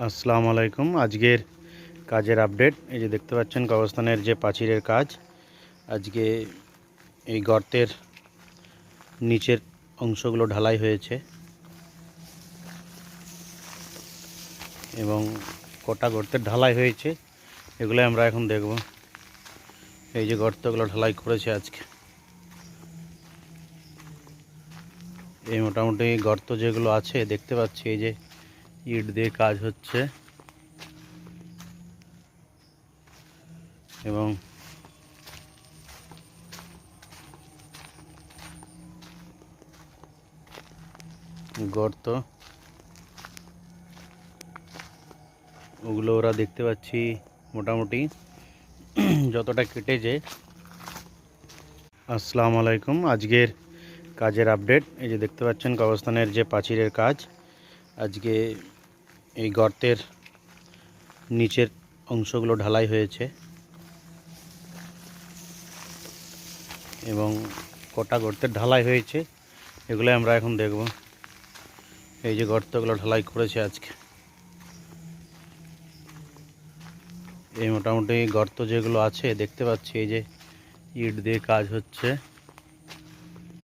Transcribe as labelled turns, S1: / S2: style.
S1: আসসালামু আলাইকুম। আজকের কাজের আপডেট। এই যে দেখতে পাচ্ছেন কবরস্থানের যে প্রাচীরের কাজ। আজকে এই গর্তের নিচের অংশগুলো ঢালাই হয়েছে এবং কটা গর্তের ঢালাই হয়েছে এগুলো আমরা এখন দেখব। এই যে গর্তগুলো ঢালাই করেছে আজকে, এই মোটামুটি গর্ত যেগুলো আছে দেখতে পাচ্ছি, এই যে ইট দিয়ে কাজ হচ্ছে এবং গর্ত ওগুলো ওরা দেখতে পাচ্ছি মোটামুটি যতটা কেটেছে। আসসালামু আলাইকুম। আজকের কাজের আপডেট। এই যে দেখতে পাচ্ছেন কবরস্থানের যে প্রাচীরের কাজ। আজকে এই গর্তের নিচের অংশগুলো ঢালাই হয়েছে এবং কটা গর্তের ঢালাই হয়েছে এগুলো আমরা এখন দেখব। এই যে গর্তগুলো ঢালাই করেছে আজকে, এই মোটামুটি গর্ত যেগুলো আছে দেখতে পাচ্ছি, এই যে ইট দিয়ে কাজ হচ্ছে